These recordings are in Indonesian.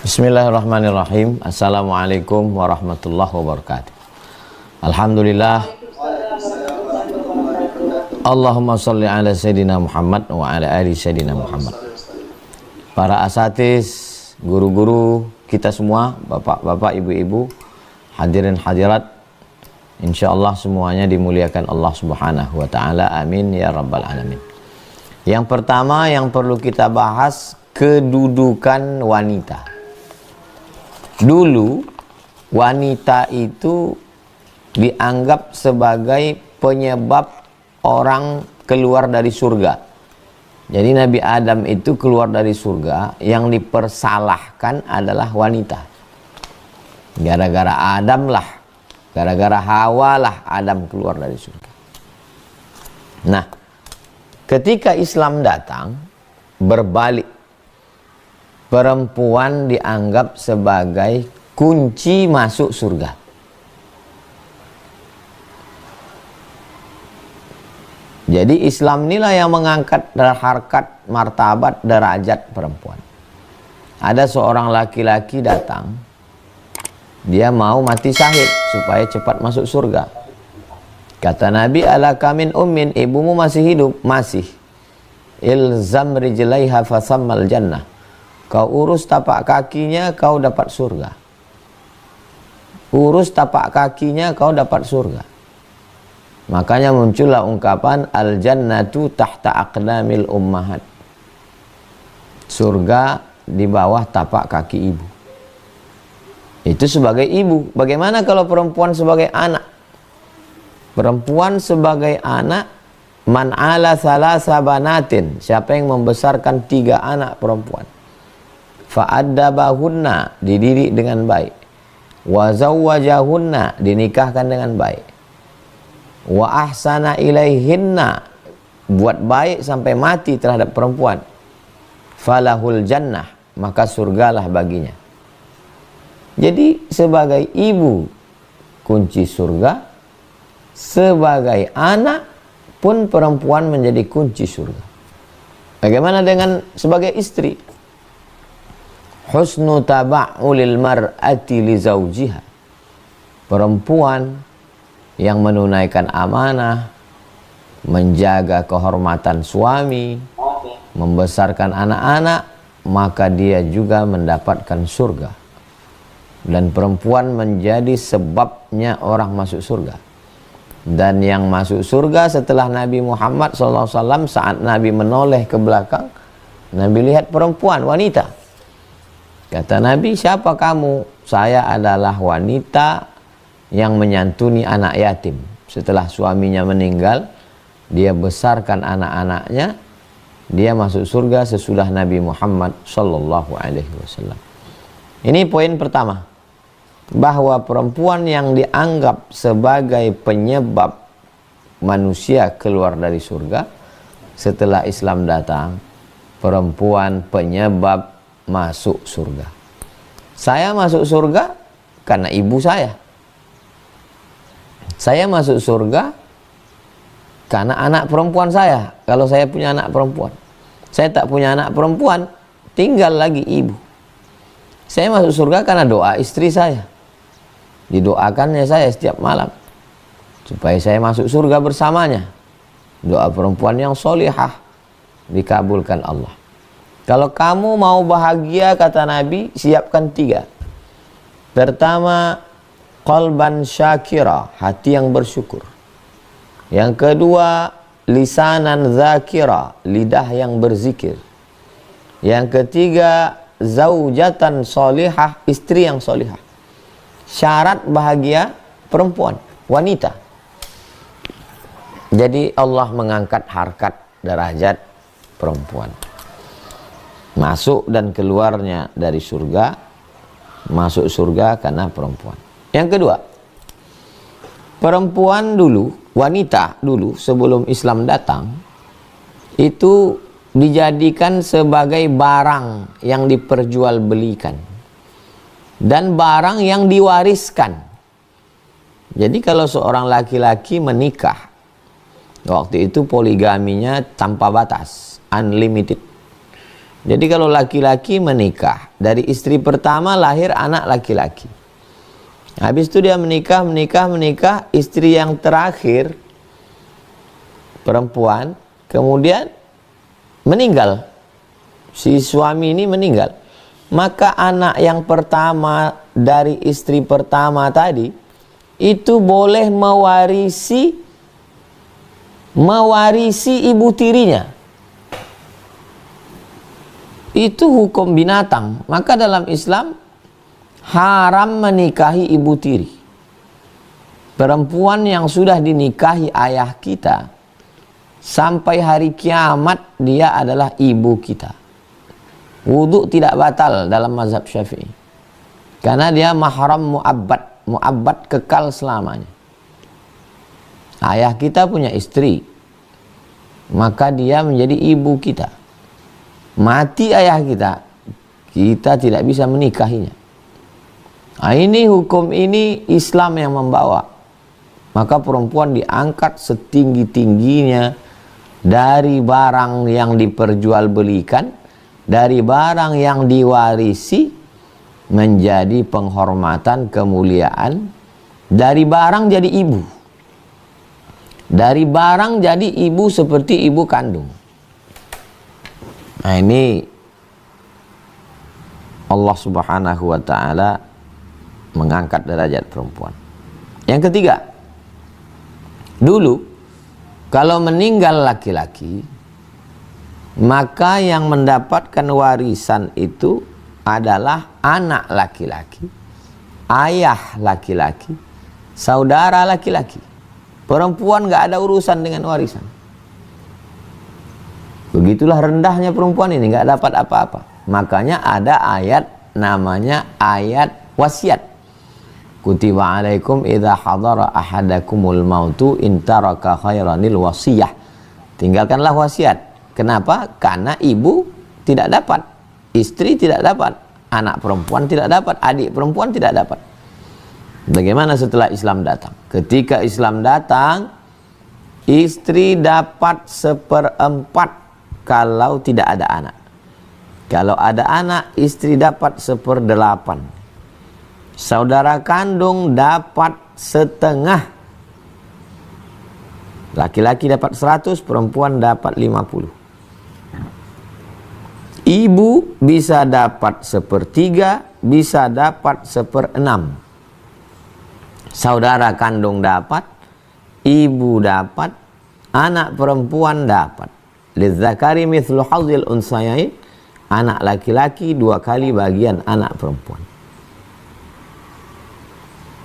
Bismillahirrahmanirrahim. Assalamualaikum warahmatullahi wabarakatuh. Alhamdulillah. Allahumma sholli ala Sayyidina Muhammad wa ala ali Sayyidina Muhammad. Para asatiz, guru-guru kita semua, bapak-bapak, ibu-ibu, hadirin hadirat, insyaallah semuanya dimuliakan Allah Subhanahu wa taala. Amin ya rabbal alamin. Yang pertama yang perlu kita bahas, kedudukan wanita. Dulu wanita itu dianggap sebagai penyebab orang keluar dari surga. Jadi Nabi Adam itu keluar dari surga, yang dipersalahkan adalah wanita. Gara-gara Adam lah, gara-gara Hawa lah Adam keluar dari surga. Nah, ketika Islam datang, berbalik. Perempuan dianggap sebagai kunci masuk surga. Jadi Islam inilah yang mengangkat harkat, martabat, derajat perempuan. Ada seorang laki-laki datang, dia mau mati syahid supaya cepat masuk surga. Kata Nabi, alaka min ummin, ibumu masih hidup? Masih. Ilzam rijlaiha fasammal jannah. Kau urus tapak kakinya, kau dapat surga. Urus tapak kakinya, kau dapat surga. Makanya muncullah ungkapan al-jannatu tahta aqdamil ummahat. Surga di bawah tapak kaki ibu. Itu sebagai ibu. Bagaimana kalau perempuan sebagai anak? Perempuan sebagai anak, man ala thalatha banatin, siapa yang membesarkan 3 anak perempuan, fa'addabahunna, dididik dengan baik, wa zawwajahunna, dinikahkan dengan baik, wa ahsana ilaihinna, buat baik sampai mati terhadap perempuan, falahul jannah, maka surgalah baginya. Jadi sebagai ibu kunci surga, sebagai anak pun perempuan menjadi kunci surga. Bagaimana dengan sebagai istri? Husnu taba'ulil mar'ati li zawjiha. Perempuan yang menunaikan amanah, menjaga kehormatan suami, membesarkan anak-anak, maka dia juga mendapatkan surga. Dan perempuan menjadi sebabnya orang masuk surga. Dan yang masuk surga setelah Nabi Muhammad SAW, saat Nabi menoleh ke belakang, Nabi lihat perempuan, wanita. Kata Nabi, siapa kamu? Saya adalah wanita yang menyantuni anak yatim. Setelah suaminya meninggal, dia besarkan anak-anaknya, dia masuk surga sesudah Nabi Muhammad SAW. Ini poin pertama, bahwa perempuan yang dianggap sebagai penyebab manusia keluar dari surga, setelah Islam datang, perempuan penyebab masuk surga. Saya masuk surga karena ibu saya. Saya masuk surga karena anak perempuan saya. Kalau saya punya anak perempuan, saya tak punya anak perempuan, tinggal lagi ibu. Saya masuk surga karena doa istri saya. Didoakannya saya setiap malam supaya saya masuk surga bersamanya. Doa perempuan yang solihah dikabulkan Allah. Kalau kamu mau bahagia, kata Nabi, siapkan 3. Pertama, qalban syakira, hati yang bersyukur. Yang kedua, lisanan zakira, lidah yang berzikir. Yang ketiga, zaujatan solihah, istri yang solihah. Syarat bahagia perempuan, wanita. Jadi Allah mengangkat harkat derajat perempuan. Masuk dan keluarnya dari surga, masuk surga karena perempuan. Yang kedua, perempuan dulu, wanita dulu sebelum Islam datang, itu dijadikan sebagai barang yang diperjualbelikan dan barang yang diwariskan. Jadi kalau seorang laki-laki menikah, waktu itu poligaminya tanpa batas, unlimited. Jadi kalau laki-laki menikah, dari istri pertama lahir anak laki-laki. Habis itu dia menikah, istri yang terakhir perempuan, kemudian meninggal. Si suami ini meninggal. Maka anak yang pertama dari istri pertama tadi itu boleh mewarisi ibu tirinya. Itu hukum binatang. Maka dalam Islam haram menikahi ibu tiri. Perempuan yang sudah dinikahi ayah kita, sampai hari kiamat dia adalah ibu kita. Wudhu tidak batal dalam mazhab Syafi'i, karena dia mahram mu'abbad kekal selamanya. Ayah kita punya istri, maka dia menjadi ibu kita. Mati ayah kita tidak bisa menikahinya. Nah, ini hukum ini Islam yang membawa. Maka perempuan diangkat setinggi-tingginya dari barang yang diperjualbelikan, dari barang yang diwarisi, menjadi penghormatan, kemuliaan. Dari barang jadi ibu. Dari barang jadi ibu seperti ibu kandung. Nah, ini Allah Subhanahu wa ta'ala mengangkat derajat perempuan. Yang ketiga, dulu kalau meninggal laki-laki, maka yang mendapatkan warisan itu adalah anak laki-laki, ayah laki-laki, saudara laki-laki. Perempuan gak ada urusan dengan warisan. Begitulah rendahnya perempuan ini, gak dapat apa-apa. Makanya ada ayat namanya ayat wasiat. Kutiba alaikum idza hadara ahadakumul mautu in taraka khairanil wasiyah. Tinggalkanlah wasiat. Kenapa? Karena ibu tidak dapat, istri tidak dapat, anak perempuan tidak dapat, adik perempuan tidak dapat. Bagaimana setelah Islam datang? Ketika Islam datang, istri dapat 1/4 kalau tidak ada anak. Kalau ada anak, istri dapat 1/8. Saudara kandung dapat setengah. Laki-laki dapat 100, perempuan dapat 50. Ibu bisa dapat 1/3, bisa dapat 1/6. Saudara kandung dapat, ibu dapat, anak perempuan dapat. Lidzakari mithlu hadzil unsayain, anak laki-laki 2 kali bagian anak perempuan.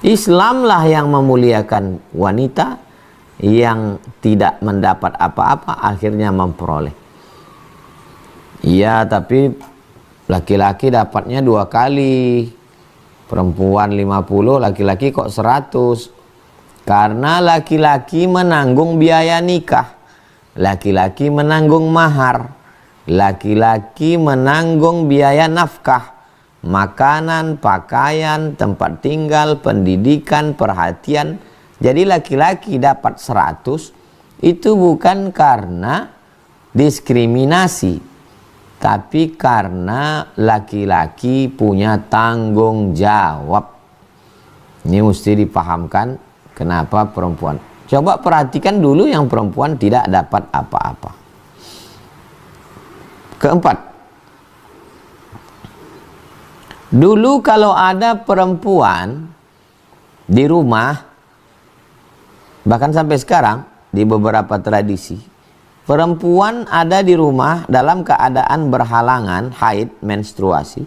Islamlah yang memuliakan wanita yang tidak mendapat apa-apa akhirnya memperoleh. Iya, tapi laki-laki dapatnya 2 kali, perempuan 50, laki-laki kok 100. Karena laki-laki menanggung biaya nikah, laki-laki menanggung mahar, laki-laki menanggung biaya nafkah, makanan, pakaian, tempat tinggal, pendidikan, perhatian. Jadi laki-laki dapat 100 itu bukan karena diskriminasi, tapi karena laki-laki punya tanggung jawab. Ini mesti dipahamkan kenapa perempuan. Coba perhatikan dulu yang perempuan tidak dapat apa-apa. Keempat, dulu kalau ada perempuan di rumah, bahkan sampai sekarang di beberapa tradisi, perempuan ada di rumah dalam keadaan berhalangan, haid, menstruasi,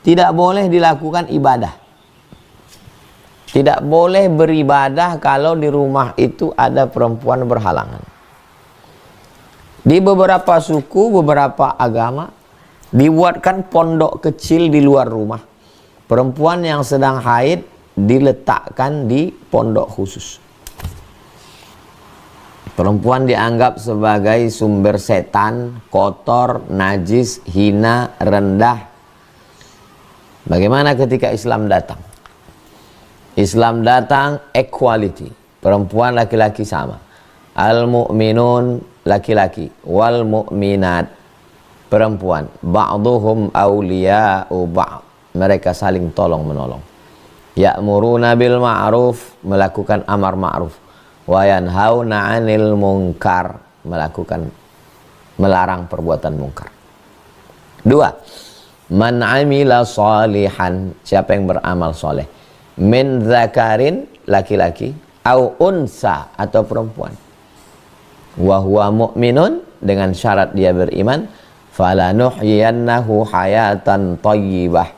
tidak boleh dilakukan ibadah. Tidak boleh beribadah kalau di rumah itu ada perempuan berhalangan. Di beberapa suku, beberapa agama, dibuatkan pondok kecil di luar rumah. Perempuan yang sedang haid diletakkan di pondok khusus. Perempuan dianggap sebagai sumber setan, kotor, najis, hina, rendah. Bagaimana ketika Islam datang? Islam datang equality, perempuan laki-laki sama. Al-mu'minun laki-laki, wal mu'minat perempuan. Ba'duhum awliya'u ba'd. Mereka saling tolong menolong. Ya'muruna bil ma'ruf, melakukan amar ma'ruf. Wa yanhauna 'anil munkar, melarang perbuatan munkar. 2. Man 'amila shalihan, siapa yang beramal soleh. Min dzakarin, laki-laki, au unsa, atau perempuan. Wa huwa mu'minun, dengan syarat dia beriman. Falanuhyiyannahu hayatan thayyibah,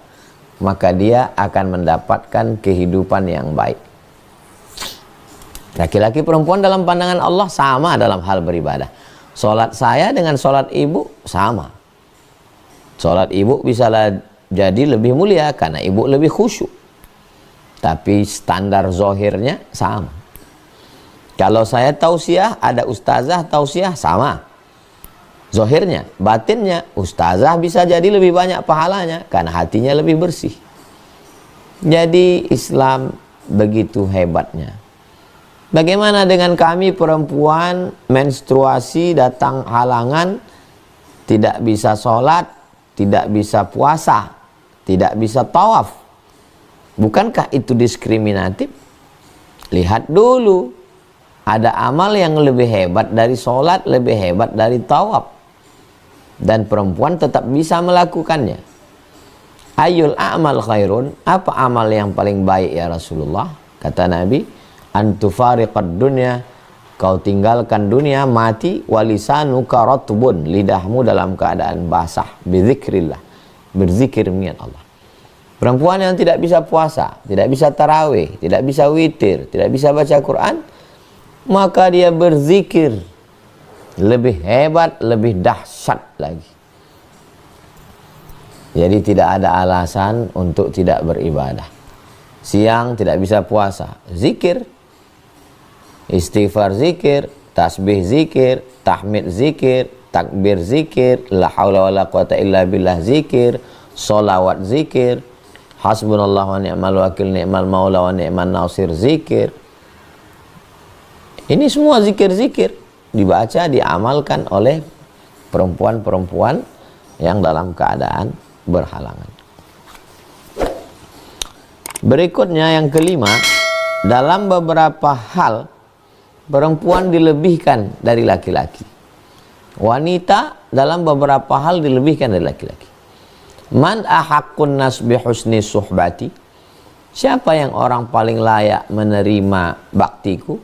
maka dia akan mendapatkan kehidupan yang baik. Laki-laki perempuan dalam pandangan Allah sama dalam hal beribadah. Sholat saya dengan sholat ibu sama. Sholat ibu bisa jadi lebih mulia karena ibu lebih khusyuk. Tapi standar zohirnya sama. Kalau saya tausiah, ada ustazah tausiah, sama. Zohirnya, batinnya, ustazah bisa jadi lebih banyak pahalanya karena hatinya lebih bersih. Jadi Islam begitu hebatnya. Bagaimana dengan kami perempuan, menstruasi datang halangan, tidak bisa sholat, tidak bisa puasa, tidak bisa tawaf? Bukankah itu diskriminatif? Lihat dulu, ada amal yang lebih hebat dari sholat, lebih hebat dari tawaf. Dan perempuan tetap bisa melakukannya. Ayyul a'mal khairun, apa amal yang paling baik ya Rasulullah? Kata Nabi, antufariqad dunya, kau tinggalkan dunia, mati, walisanuka ratbun, lidahmu dalam keadaan basah, bizikrillah, berzikir mengingat Allah. Perempuan yang tidak bisa puasa, tidak bisa tarawih, tidak bisa witir, tidak bisa baca Quran, maka dia berzikir lebih hebat, lebih dahsyat lagi. Jadi tidak ada alasan untuk tidak beribadah. Siang tidak bisa puasa, zikir, istighfar zikir, tasbih zikir, tahmid zikir, takbir zikir, la haula wala quwata illa billah zikir, sholawat zikir, hasbunallah wa ni'mal wakil, ni'mal maula wa ni'man nasir zikir. Ini semua zikir-zikir dibaca, diamalkan oleh perempuan-perempuan yang dalam keadaan berhalangan. Berikutnya yang kelima, dalam beberapa hal perempuan dilebihkan dari laki-laki. Wanita dalam beberapa hal dilebihkan dari laki-laki. Man ahaqqun nas bihusni suhbati, siapa yang orang paling layak menerima baktiku?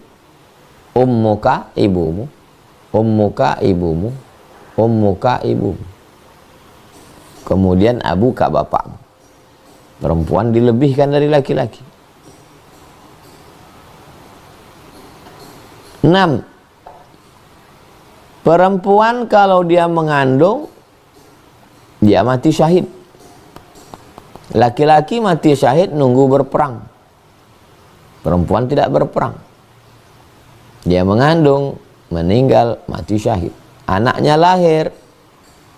Ummuka, ibumu. Ummuka, ibumu. Ummuka, ibumu. Kemudian abuka, bapakmu. Perempuan dilebihkan dari laki-laki. 6. Perempuan kalau dia mengandung, dia mati syahid. Laki-laki mati syahid nunggu berperang. Perempuan tidak berperang. Dia mengandung, meninggal, mati syahid. Anaknya lahir,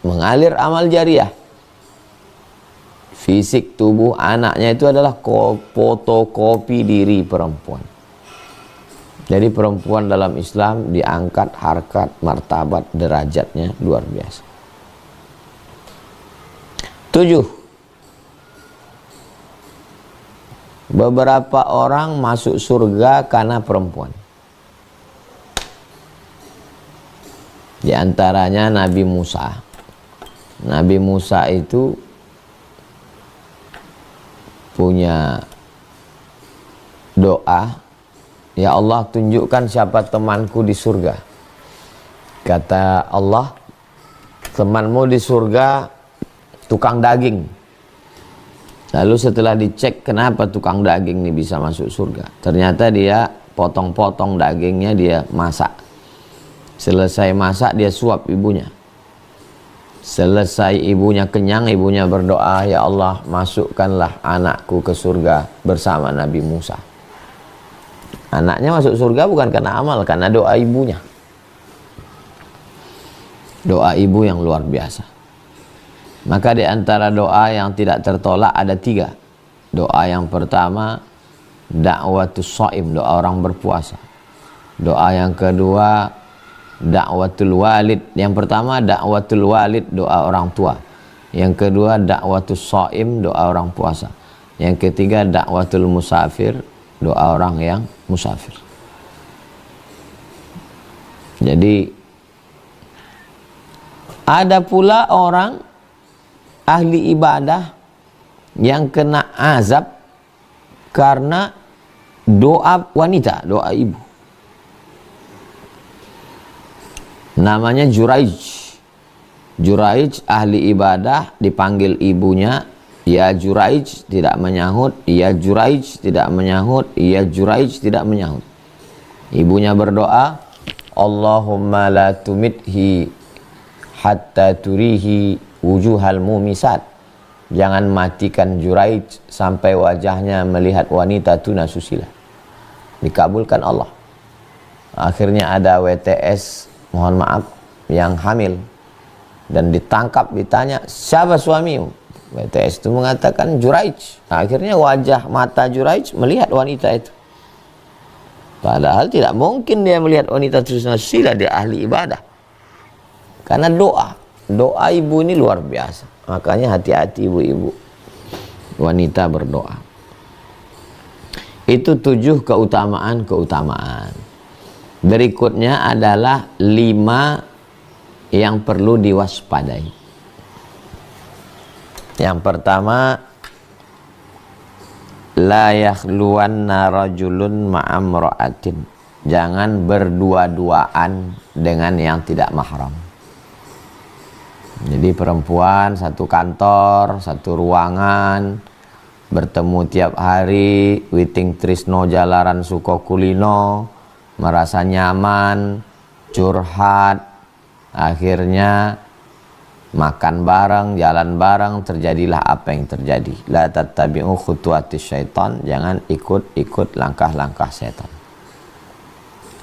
mengalir amal jariah. Fisik tubuh anaknya itu adalah fotokopi diri perempuan. Jadi perempuan dalam Islam diangkat harkat, martabat, derajatnya luar biasa. 7. Beberapa orang masuk surga karena perempuan. Di antaranya Nabi Musa. Nabi Musa itu punya doa, ya Allah tunjukkan siapa temanku di surga. Kata Allah, temanmu di surga tukang daging. Lalu setelah dicek kenapa tukang daging ini bisa masuk surga, ternyata dia potong-potong dagingnya, dia masak. Selesai masak dia suap ibunya. Selesai ibunya kenyang, ibunya berdoa, ya Allah masukkanlah anakku ke surga bersama Nabi Musa. Anaknya masuk surga bukan karena amal, karena doa ibunya. Doa ibu yang luar biasa. Maka di antara doa yang tidak tertolak ada 3. Doa yang pertama, da'watus shaim, doa orang berpuasa. Doa yang kedua, dakwatul walid. Yang pertama dakwatul walid, doa orang tua. Yang kedua dakwatul shaim, doa orang puasa. Yang ketiga dakwatul musafir, doa orang yang musafir. Jadi ada pula orang ahli ibadah yang kena azab karena doa wanita, doa ibu. Namanya Juraij. Juraij ahli ibadah, dipanggil ibunya, ya Juraij, tidak menyahut, ya Juraij, tidak menyahut, ya Juraij, tidak menyahut. Ibunya berdoa, Allahumma la tumithi hatta turihi wujuhal mumisat. Jangan matikan Juraij sampai wajahnya melihat wanita tuna susila. Dikabulkan Allah. Akhirnya ada WTS, mohon maaf, yang hamil dan ditangkap, ditanya, siapa suamimu? WTS itu mengatakan Juraij. Akhirnya wajah mata Juraij melihat wanita itu. Padahal tidak mungkin dia melihat wanita susila, dia ahli ibadah. Karena doa ibu ini luar biasa. Makanya hati-hati ibu-ibu wanita berdoa. Itu 7 keutamaan. Berikutnya adalah 5 yang perlu diwaspadai. Yang pertama, la yakhluwanna rajulun ma'amra'atin. Jangan berdua-duaan dengan yang tidak mahram. Jadi perempuan satu kantor, satu ruangan, bertemu tiap hari, witing trisno jalaran suko kulino, merasa nyaman, curhat, akhirnya makan bareng, jalan bareng, terjadilah apa yang terjadi. La tattabi'u khutuwatis syaitan, jangan ikut-ikut langkah-langkah setan.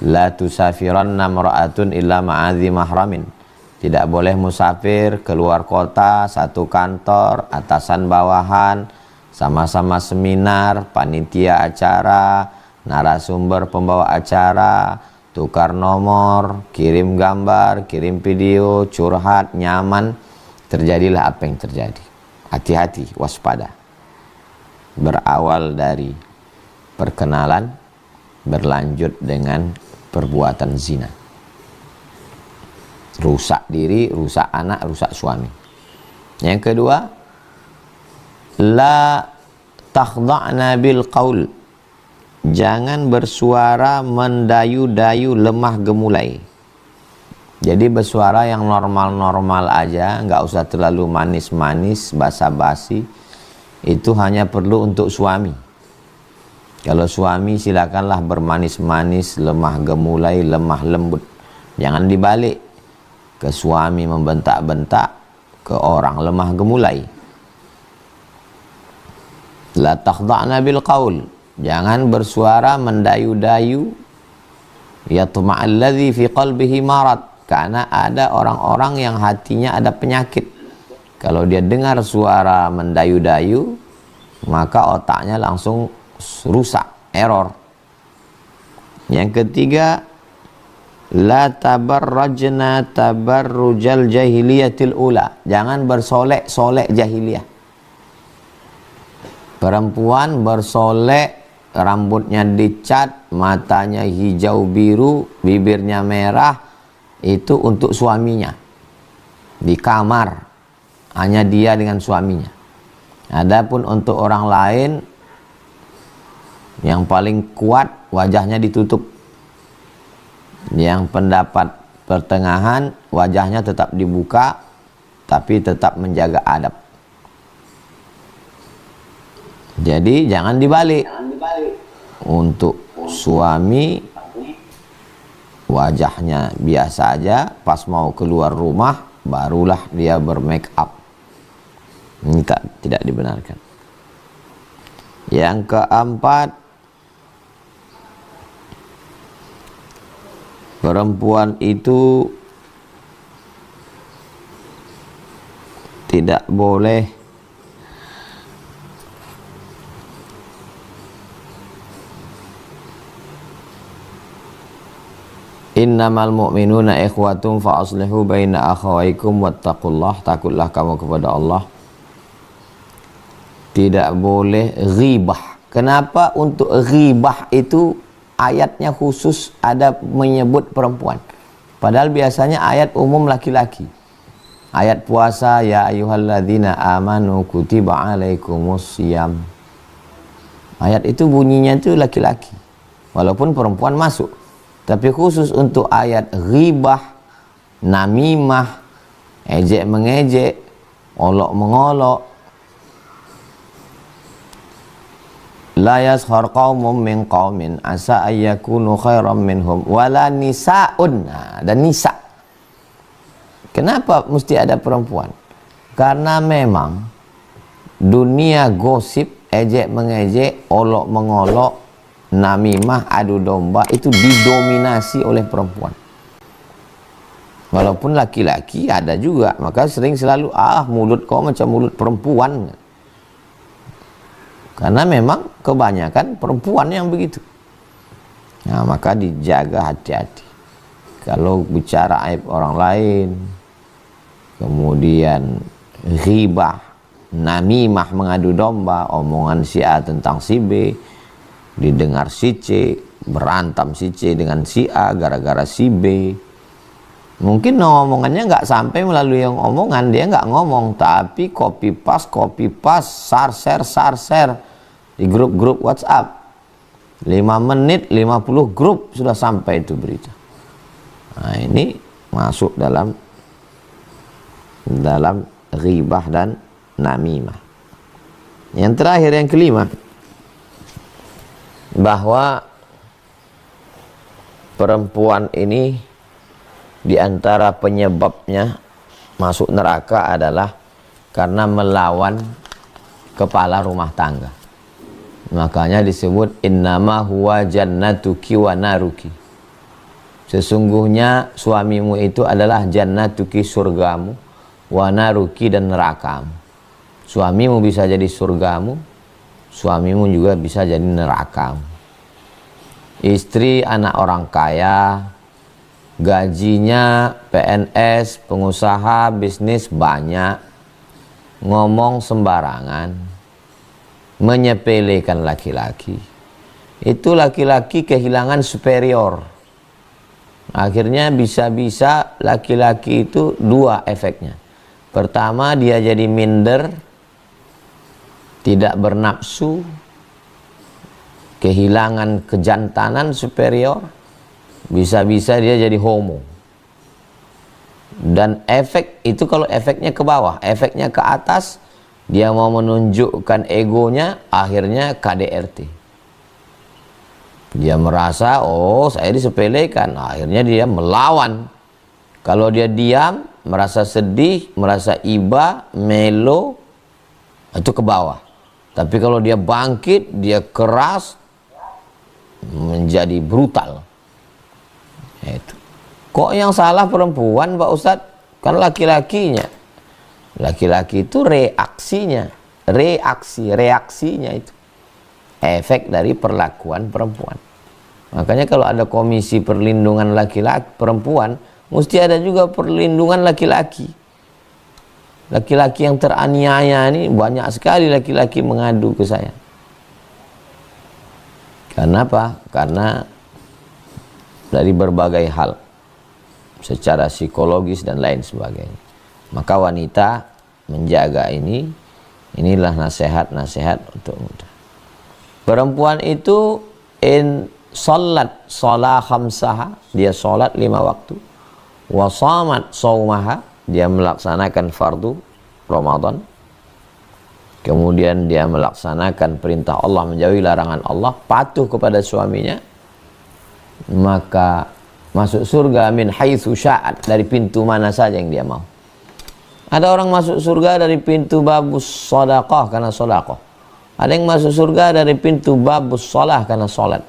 La tusafiranna mar'atun illa ma'adhi mahramin. Tidak boleh musafir keluar kota, satu kantor, atasan bawahan, sama-sama seminar, panitia acara, narasumber pembawa acara, tukar nomor, kirim gambar, kirim video, curhat, nyaman, terjadilah apa yang terjadi. Hati-hati, waspada. Berawal dari perkenalan, berlanjut dengan perbuatan zina. Rusak diri, rusak anak, rusak suami. Yang kedua, la takhda'na bil qaul. Jangan bersuara mendayu-dayu, lemah gemulai. Jadi bersuara yang normal-normal aja, nggak usah terlalu manis-manis, basa-basi. Itu hanya perlu untuk suami. Kalau suami silakanlah bermanis-manis, lemah gemulai, lemah lembut. Jangan dibalik. Ke suami membentak-bentak, ke orang lemah gemulai. La takhda'na bil qaul. Jangan bersuara mendayu-dayu. Yatma'alladzi fi qalbihi marad. Karena ada orang-orang yang hatinya ada penyakit. Kalau dia dengar suara mendayu-dayu, maka otaknya langsung rusak, error. Yang ketiga, la tabarrajna tabarrujal jahiliyatil ula. Jangan bersolek-solek jahiliyah. Perempuan bersolek, rambutnya dicat, matanya hijau biru, bibirnya merah, itu untuk suaminya. Di kamar, hanya dia dengan suaminya. Adapun untuk orang lain, yang paling kuat wajahnya ditutup. Yang pendapat pertengahan, wajahnya tetap dibuka, tapi tetap menjaga adab. Jadi jangan dibalik. Untuk suami, wajahnya biasa aja, pas mau keluar rumah, barulah dia bermake up. Ini tidak dibenarkan. Yang keempat, perempuan itu tidak boleh Innamal mu'minuna ikhwatum fa aslihu baina akhawaykum wattaqullah. Takutlah kamu kepada Allah. Tidak boleh ghibah. Kenapa untuk ghibah itu ayatnya khusus ada menyebut perempuan? Padahal biasanya ayat umum laki-laki. Ayat puasa, ya ayyuhalladzina amanu kutiba alaikumus syiyam. Ayat itu bunyinya itu laki-laki. Walaupun perempuan masuk. Tapi khusus untuk ayat ghibah, namimah, ejek mengejek, olok mengolok. La yaskhar qaumun min qaumin asa ayyakunu khairam minhum wala nisaun. Nah, dan nisa. Kenapa mesti ada perempuan? Karena memang dunia gosip, ejek mengejek, olok mengolok, namimah, adu domba itu didominasi oleh perempuan. Walaupun laki-laki ada juga, maka sering selalu mulut kau macam mulut perempuan. Karena memang kebanyakan perempuan yang begitu. Nah, maka dijaga hati-hati. Kalau bicara aib orang lain, kemudian ghibah, namimah, mengadu domba, omongan si A tentang si B, didengar si C, berantam si C dengan si A gara-gara si B. Mungkin omongannya nggak sampai melalui yang omongan, dia nggak ngomong, tapi copy paste, share di grup-grup WhatsApp. 5 menit 50 grup sudah sampai itu berita. Nah, ini masuk dalam ghibah dan namimah. Yang terakhir, yang kelima, bahwa perempuan ini di antara penyebabnya masuk neraka adalah karena melawan kepala rumah tangga. Makanya disebut innama huwa jannatuki wa naruki. Sesungguhnya suamimu itu adalah jannatuki, surgamu, wa naruki, dan nerakamu. Suamimu bisa jadi surgamu, suamimu juga bisa jadi nerakamu. Istri anak orang kaya, gajinya PNS, pengusaha, bisnis banyak, ngomong sembarangan, menyepelekan laki-laki. Itu laki-laki kehilangan superior. Akhirnya bisa-bisa laki-laki itu dua efeknya. Pertama, dia jadi minder, tidak bernafsu, kehilangan kejantanan superior, bisa-bisa dia jadi homo. Dan efek itu kalau efeknya ke bawah, efeknya ke atas, dia mau menunjukkan egonya, akhirnya KDRT. Dia merasa, saya disepelekan, akhirnya dia melawan. Kalau dia diam, merasa sedih, merasa iba, melo, itu ke bawah. Tapi kalau dia bangkit, dia keras, menjadi brutal. Itu. Kok yang salah perempuan, Pak Ustadz? Kan laki-lakinya. Laki-laki itu reaksinya itu efek dari perlakuan perempuan. Makanya kalau ada komisi perlindungan laki-laki perempuan, mesti ada juga perlindungan laki-laki. Laki-laki yang teraniaya ini banyak sekali laki-laki mengadu ke saya. Karena apa? Karena dari berbagai hal, secara psikologis dan lain sebagainya. Maka wanita menjaga inilah nasihat-nasihat untuk muda. Perempuan itu salat khamsaha, dia salat 5 waktu. Wa shamat saumaha, dia melaksanakan fardu Ramadan. Kemudian dia melaksanakan perintah Allah, menjauhi larangan Allah, patuh kepada suaminya, maka masuk surga min haitsu sya'at, dari pintu mana saja yang dia mau. Ada orang masuk surga dari pintu babus shadaqah karena shadaqah. Ada yang masuk surga dari pintu babus shalah karena salat.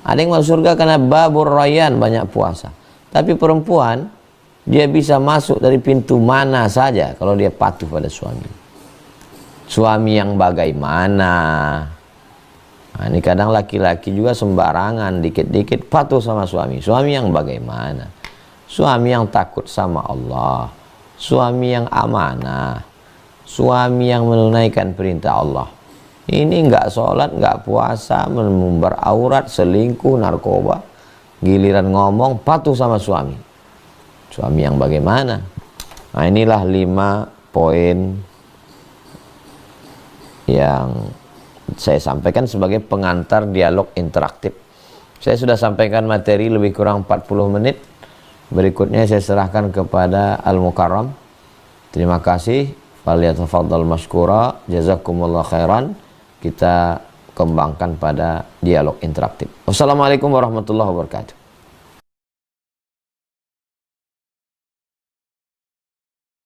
Ada yang masuk surga karena babur rayyan, banyak puasa. Tapi perempuan, dia bisa masuk dari pintu mana saja kalau dia patuh pada suami. Suami yang bagaimana? Nah, ini kadang laki-laki juga sembarangan, dikit-dikit patuh sama suami. Suami yang bagaimana? Suami yang takut sama Allah, suami yang amanah, suami yang menunaikan perintah Allah. Ini nggak sholat, nggak puasa, mengumbar aurat, selingkuh, narkoba. Giliran ngomong patuh sama suami. Suami yang bagaimana? Nah, inilah 5 poin yang saya sampaikan sebagai pengantar dialog interaktif. Saya sudah sampaikan materi lebih kurang 40 menit. Berikutnya saya serahkan kepada Al-Mukarram. Terima kasih. Falyatafaddal mashkura. Jazakumullah khairan. Kita kembangkan pada dialog interaktif. Wassalamualaikum warahmatullahi wabarakatuh.